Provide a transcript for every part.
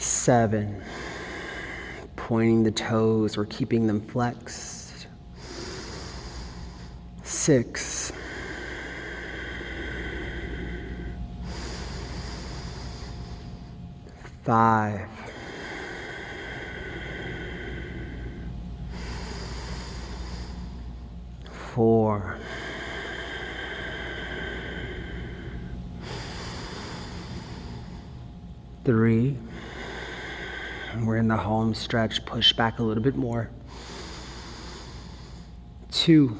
7. Pointing the toes or keeping them flexed. 6. 5. 4. 3. We're in the home stretch. Push back a little bit more. 2.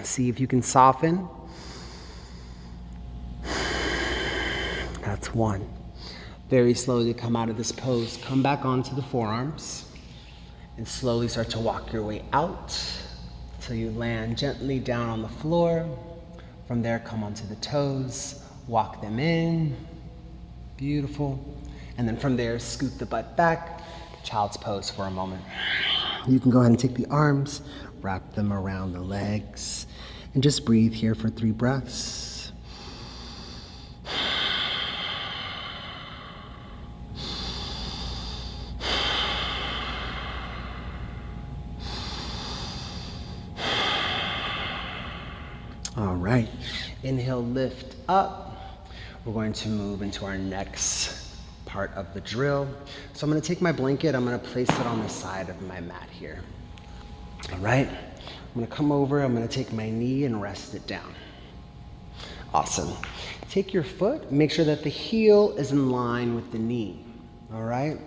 See if you can soften. That's 1. Very slowly come out of this pose. Come back onto the forearms and slowly start to walk your way out until you land gently down on the floor. From there, come onto the toes, walk them in. Beautiful. And then from there, scoot the butt back, child's pose for a moment. You can go ahead and take the arms, wrap them around the legs, and just breathe here for 3 breaths. All right, inhale, lift up. We're going to move into our next part of the drill. So I'm gonna take my blanket, I'm gonna place it on the side of my mat here. All right, I'm gonna come over, I'm gonna take my knee and rest it down. Awesome. Take your foot, make sure that the heel is in line with the knee, all right?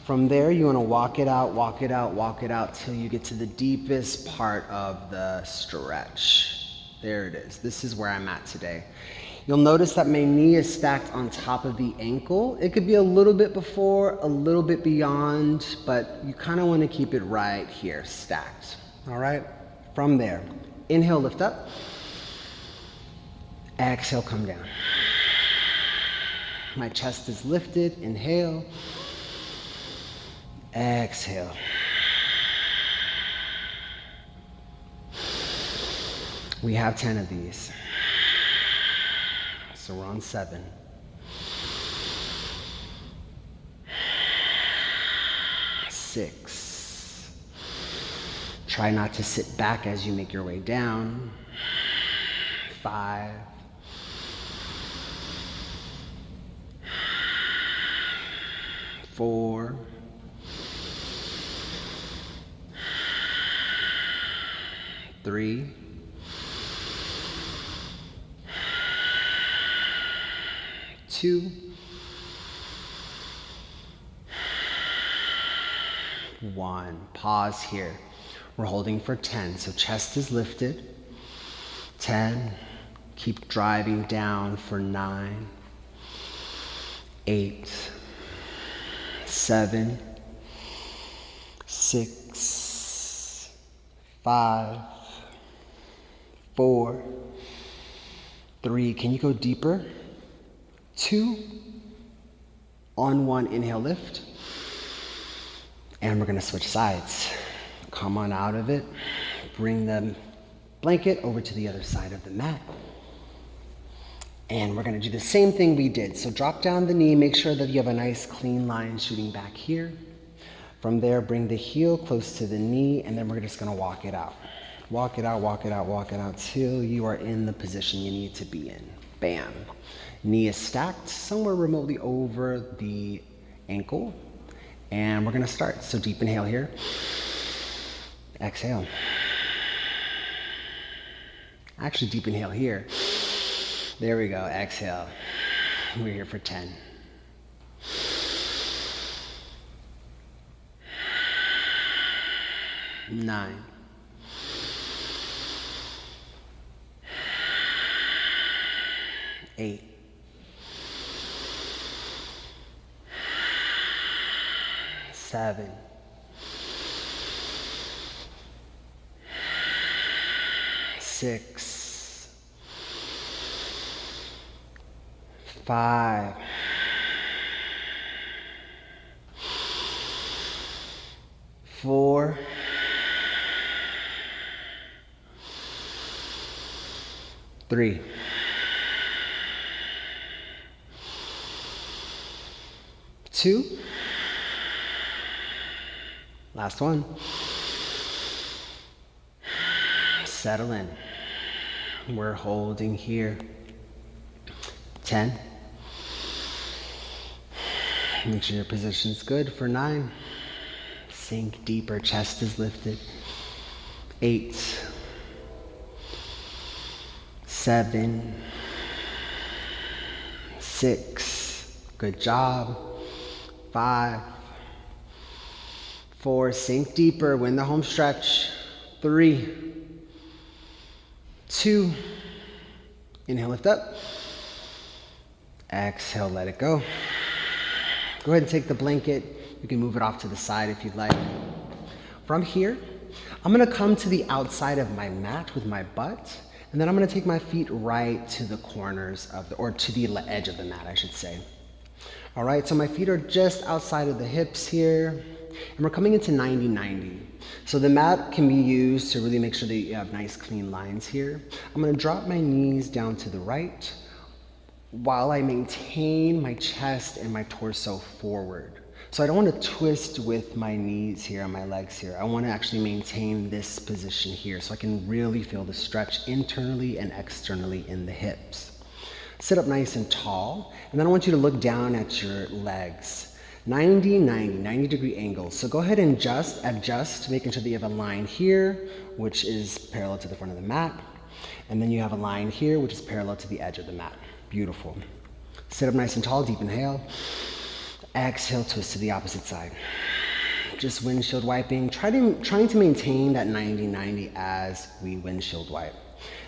From there, you wanna walk it out, walk it out, walk it out till you get to the deepest part of the stretch. There it is. This is where I'm at today. You'll notice that my knee is stacked on top of the ankle. It could be a little bit before, a little bit beyond, but you kind of want to keep it right here, stacked. All right? From there, inhale, lift up. Exhale, come down. My chest is lifted. Inhale. Exhale. We have 10 of these. So we're on 7. 6. Try not to sit back as you make your way down. 5. 4. 3. 2. 1. Pause here. We're holding for 10. So chest is lifted. 10. Keep driving down for 9. 8. 7. 6. 5. 4. 3. Can you go deeper? 2. On 1, inhale, lift. And we're gonna switch sides. Come on out of it. Bring the blanket over to the other side of the mat. And we're gonna do the same thing we did. So drop down the knee, make sure that you have a nice clean line shooting back here. From there, bring the heel close to the knee, and then we're just gonna walk it out. Walk it out, walk it out, walk it out till you are in the position you need to be in. Bam. Knee is stacked somewhere remotely over the ankle. And we're gonna start. So deep inhale here. Exhale. Actually, deep inhale here. There we go, exhale. We're here for 10. 9. 8. 7. 6. 5. 4. 3. 2. Last one. Settle in. We're holding here. 10. Make sure your position's good for 9. Sink deeper, chest is lifted. 8. 7. 6. Good job. 5. 4. Sink deeper, win the home stretch. 3. 2. Inhale, lift up. Exhale, let it go. Go ahead and take the blanket. You can move it off to the side if you'd like. From here, I'm gonna come to the outside of my mat with my butt, and then I'm gonna take my feet right to the corners of or to the edge of the mat, I should say. All right, so my feet are just outside of the hips here, and we're coming into 90-90. So the mat can be used to really make sure that you have nice clean lines here. I'm gonna drop my knees down to the right while I maintain my chest and my torso forward. So I don't want to twist with my knees here and my legs here. I want to actually maintain this position here so I can really feel the stretch internally and externally in the hips. Sit up nice and tall, and then I want you to look down at your legs. 90-degree angles. So go ahead and adjust, making sure that you have a line here, which is parallel to the front of the mat. And then you have a line here, which is parallel to the edge of the mat. Beautiful. Sit up nice and tall, deep inhale. Exhale, twist to the opposite side. Just windshield wiping, trying to maintain that 90-90 as we windshield wipe.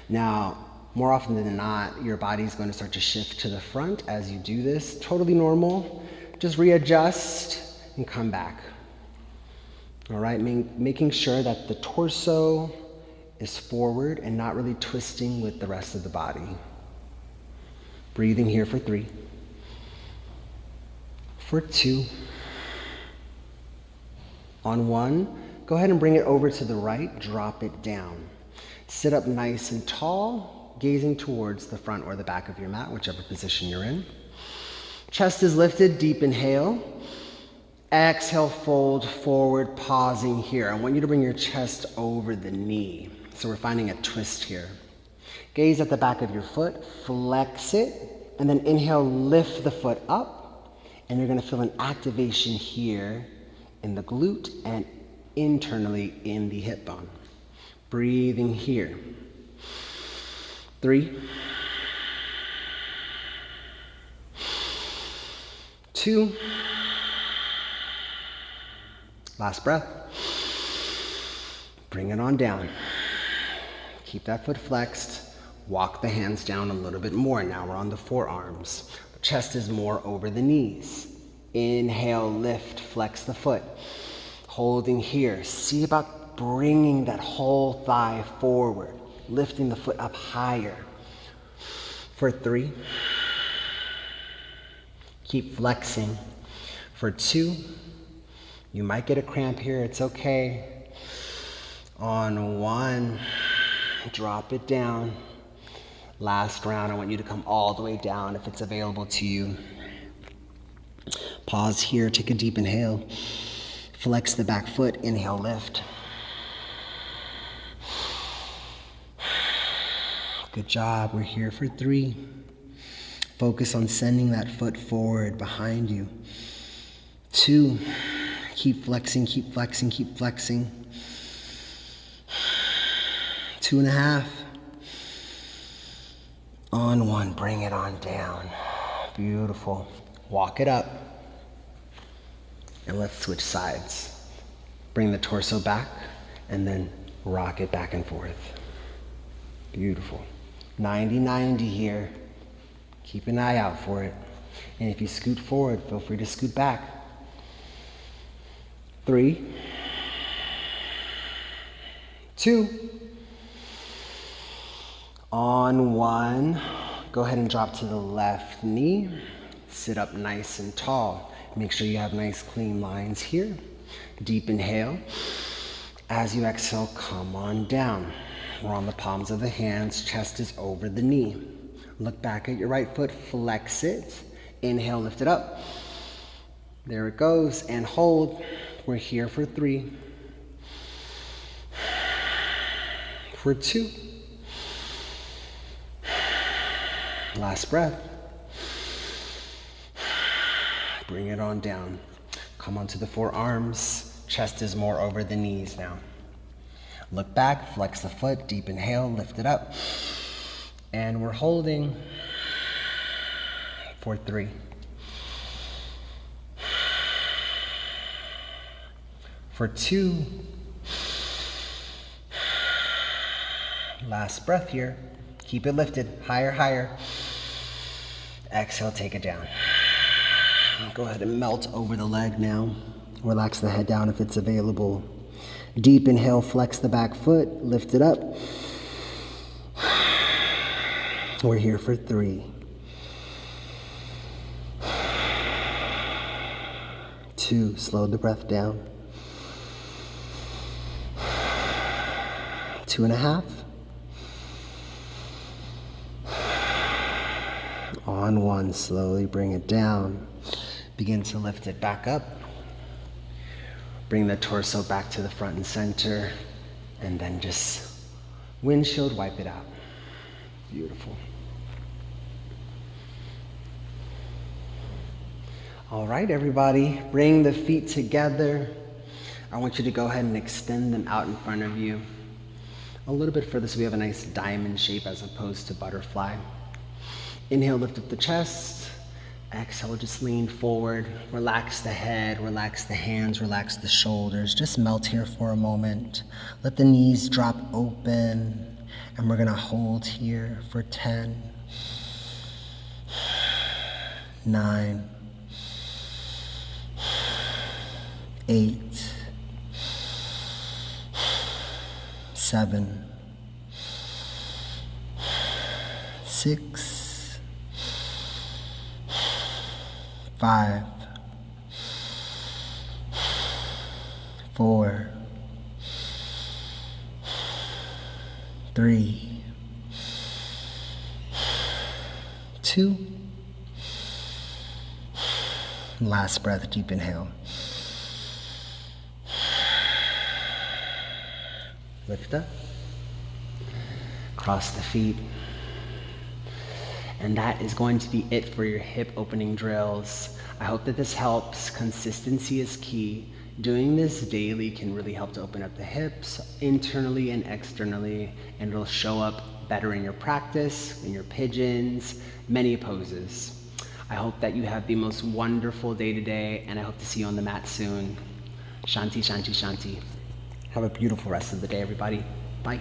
Now, more often than not, your body's going to start to shift to the front as you do this. Totally normal. Just readjust and come back. All right, making sure that the torso is forward and not really twisting with the rest of the body. Breathing here for 3. For 2. On 1, go ahead and bring it over to the right, drop it down. Sit up nice and tall, gazing towards the front or the back of your mat, whichever position you're in. Chest is lifted, deep inhale. Exhale, fold forward, pausing here. I want you to bring your chest over the knee. So we're finding a twist here. Gaze at the back of your foot, flex it, and then inhale, lift the foot up, and you're gonna feel an activation here in the glute and internally in the hip bone. Breathing here. 3. 2. Last breath. Bring it on down. Keep that foot flexed. Walk the hands down a little bit more. Now we're on the forearms. The chest is more over the knees. Inhale, lift, flex the foot. Holding here. See about bringing that whole thigh forward. Lifting the foot up higher. For 3. Keep flexing. For 2. You might get a cramp here. It's okay. On 1. Drop it down. Last round, I want you to come all the way down if it's available to you. Pause here, take a deep inhale. Flex the back foot, inhale, lift. Good job, we're here for 3. Focus on sending that foot forward behind you. 2, keep flexing, keep flexing, keep flexing. 2.5. On 1, bring it on down. Beautiful. Walk it up. And let's switch sides. Bring the torso back and then rock it back and forth. Beautiful. 90-90 here. Keep an eye out for it. And if you scoot forward, feel free to scoot back. 3, 2. On 1, go ahead and drop to the left knee. Sit up nice and tall. Make sure you have nice clean lines here. Deep inhale. As you exhale, come on down. We're on the palms of the hands, chest is over the knee. Look back at your right foot, flex it. Inhale, lift it up. There it goes, and hold. We're here for 3, for 2. Last breath. Bring it on down. Come onto the forearms. Chest is more over the knees now. Look back, flex the foot, deep inhale, lift it up. And we're holding for 3, for 2. Last breath here. Keep it lifted, higher, higher. Exhale, take it down. Go ahead and melt over the leg now. Relax the head down if it's available. Deep inhale, flex the back foot, lift it up. We're here for 3, 2, slow the breath down. 2.5. On 1, slowly bring it down. Begin to lift it back up. Bring the torso back to the front and center, and then just windshield wipe it out. Beautiful. All right, everybody, bring the feet together. I want you to go ahead and extend them out in front of you a little bit further so we have a nice diamond shape as opposed to butterfly. Inhale, lift up the chest. Exhale, just lean forward. Relax the head, relax the hands, relax the shoulders. Just melt here for a moment. Let the knees drop open. And we're gonna hold here for 10, 9, 8, 7, 6, 5, 4, 3, 2. Last breath, deep inhale. Lift up. Cross the feet. And that is going to be it for your hip opening drills. I hope that this helps. Consistency is key. Doing this daily can really help to open up the hips internally and externally, and it'll show up better in your practice, in your pigeons, many poses. I hope that you have the most wonderful day today, and I hope to see you on the mat soon. Shanti, shanti, shanti. Have a beautiful rest of the day, everybody. Bye.